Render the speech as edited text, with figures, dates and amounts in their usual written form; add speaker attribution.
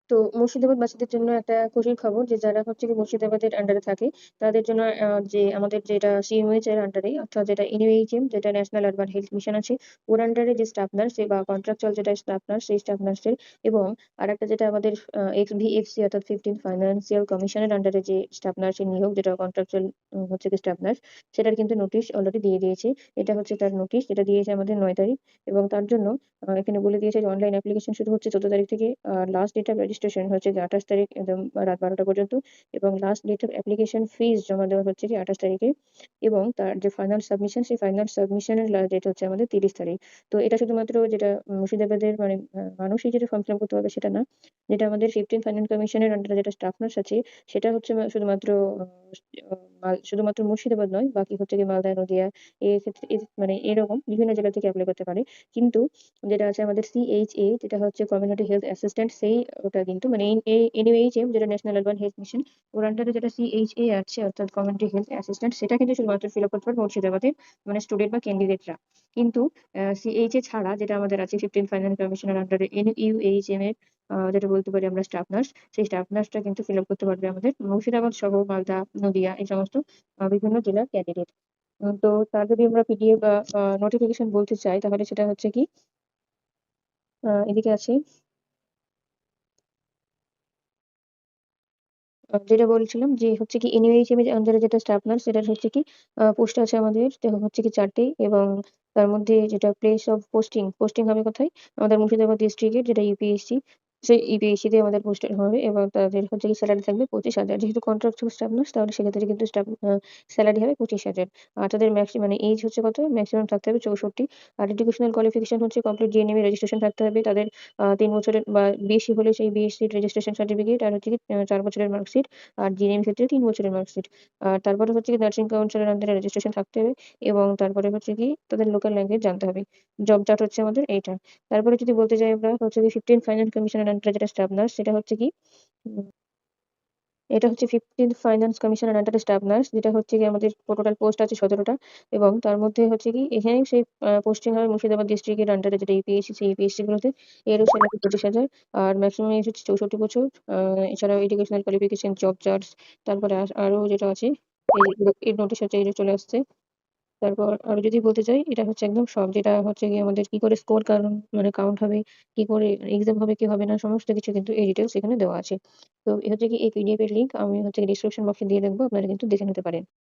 Speaker 1: তো মুর্শিদাবাদবাসীদের জন্য একটা খুশির খবর যে যারা হচ্ছে কি মুর্শিদাবাদের আন্ডারে থাকে তাদের জন্য যে আমাদের যেটা সিএমএইচ এর আন্ডারে অর্থাৎ যেটা এনইউএইচএম যেটা ন্যাশনাল আরবান হেলথ মিশন আছে ওর আন্ডারে যে স্টাফ নার্স বা কন্ট্রাকচুয়াল যেটা স্টাফ নার্স সেই স্টাফ নার্সের এবং আরেকটা যেটা আমাদের এক্সভিএফসি অর্থাৎ 15 ফাইন্যান্সিয়াল কমিশনের আন্ডারে যে স্টাফ নার্সের নিয়োগ যেটা কন্ট্রাকচুয়াল হচ্ছে কি স্টাফ নার্স সেটার কিন্তু নোটিশ অলরেডি দিয়ে দিয়েছে। এটা হচ্ছে তার নোটিশ যেটা দিয়েছে আমাদের 9 তারিখ। এবং তার জন্য এখানে বলে দিয়েছে যে অনলাইন অ্যাপ্লিকেশন শুরু হচ্ছে 14 তারিখ থেকে। লাস্ট ডেট অফ রেজিস্ট্রেশন হচ্ছে যে 28 তারিখ একদম রাত 12টা পর্যন্ত। এবং last date of application fees জমা দেওয়া হচ্ছে কি 28 তারিখে। এবং তার যে ফাইনাল সাবমিশন সেই ফাইনাল সাবমিশনের লাস্ট ডেট হচ্ছে আমাদের 30 তারিখ। তো এটা শুধুমাত্র যেটা মুর্শিদাবাদের মানে মানুষই যেটা ফর্ম ফিল আপ করতে পারবে সেটা না। যেটা আমাদের 15 ফাইন্যান্স কমিশনের আন্ডারে যেটা স্টাফ নার্স আছে সেটা হচ্ছে শুধুমাত্র শুধুমাত্র মুর্শিদাবাদ নয়, বাকি হচ্ছে কি মালদা, নদিয়া এই ক্ষেত্রে মানে এরকম বিভিন্ন জেলা থেকে অ্যাপ্লাই করতে পারে। কিন্তু যেটা আছে আমাদের সিএইচএ যেটা হচ্ছে কমিউনিটি হেলথ অ্যাসিস্ট্যান্ট সেই ওটা কিন্তু মানে এনইউএইচএম যেটা ন্যাশনাল আরবান হেলথ মিশন ওর আন্ডারে যেটা সিএইচএ আছে অর্থাৎ কমিউনিটি হেলথ অ্যাসিস্ট্যান্ট সেটা কিন্তু শুধুমাত্র ফিল আপ করতে পারবে মুর্শিদাবাদের মানে স্টুডেন্ট বা ক্যান্ডিডেটরা। কিন্তু সিএইচএ ছাড়া যেটা আমাদের আছে 15 ফাইন্যান্স কমিশনের আন্ডারে এনইউএইচএম এর যেটা বলতে পারি আমরা স্টাফ নার্স সেই স্টাফ নার্সটা কিন্তু ফিল আপ করতে পারবে আমাদের মুর্শিদাবাদ সহ মালদা, নদিয়া এই সমস্ত বিভিন্ন জেলার ক্যান্ডিডেট। তো তার যদি আমরা পিডিএফ বা নোটিফিকেশন বলতে চাই তাহলে সেটা হচ্ছে কি এদিকে আছে যেটা বলছিলাম যে হচ্ছে কি এনইউএইচএম এর আন্ডারে যেটা স্টাফ নার্স সেটার হচ্ছে কি পোস্ট আছে আমাদের হচ্ছে কি 4টে। এবং তার মধ্যে যেটা প্লেস অফ পোস্টিং পোস্টিং হবে কোথায় আমাদের মুর্শিদাবাদ ডিস্ট্রিক্টের যেটা ইউপিএসসি সেই ইউপিএসসি তে আমাদের পোস্টিং হবে এবং তাদের হচ্ছে কি স্যালারি থাকবে 25,000। যেহেতু কন্ট্রাক্টুয়াল স্টাফ নার্স তাহলে সেক্ষেত্রে কিন্তু স্টাফ স্যালারি হবে 25,000। আর তাদের ম্যাক্সিমাম মানে এজ হচ্ছে কত ম্যাক্সিমাম থাকতে হবে 64। আর এডুকেশনাল কোয়ালিফিকেশন হচ্ছে কমপ্লিট জিএনএম রেজিস্ট্রেশন থাকতে হবে তাদের 3 বছরের বা বেশি হলে সেই বিএসসি রেজিস্ট্রেশন সার্টিফিকেট আর হচ্ছে কি 4 বছরের মার্কশিট। আর জিএনএম ক্ষেত্রে 3 বছরের মার্কশিট। আর তারপরে হচ্ছে কি নার্সিং কাউন্সিলের আন্ডারে রেজিস্ট্রেশন থাকতে হবে এবং তারপরে হচ্ছে কি তাদের লোকাল ল্যাঙ্গুয়েজ জানতে হবে। জব চার্ট হচ্ছে আমাদের এইটা। তারপরে যদি বলতে যাই আমরা হচ্ছে কি 15 ফাইন্যান্স কমিশনের আন্ডারে যেটা স্টাফ নার্স সেটা হচ্ছে কি এটা হচ্ছে 15th ফাইন্যান্স কমিশনের আন্ডারে স্টাফ নার্স যেটা হচ্ছে গিয়ে আমাদের টোটাল পোস্ট আছে 17টা। এবং তার মধ্যে হচ্ছে কি এখানে সেই পোস্টিং হয় মুর্শিদাবাদ ডিস্ট্রিক্টের আন্ডারে যেটা ইউপিএসসি সেই ইউপিএসসি গুলোতে। এরও স্যালারি 25,000। আর ম্যাক্সিমাম এজ হচ্ছে 64 বছর। এছাড়াও এডুকেশনাল কোয়ালিফিকেশন জব চার্টস তারপরে আরো যেটা আছে এই নোটিশ হচ্ছে এই যে চলে আসছে। তারপর আরো যদি বলতে চাই এটা হচ্ছে একদম সব যেটা হচ্ছে গিয়ে আমাদের কি করে স্কোর কারণ মানে কাউন্ট হবে কি করে এক্সাম হবে কি হবে না সমস্ত কিছু কিন্তু এই ডিটেলস এখানে দেওয়া আছে। তো এ হচ্ছে কি এই পিডিএফ এর লিংক আমি হচ্ছে ডিসক্রিপশন বক্সে দিয়ে রাখবো আপনারা কিন্তু দেখে নিতে পারেন।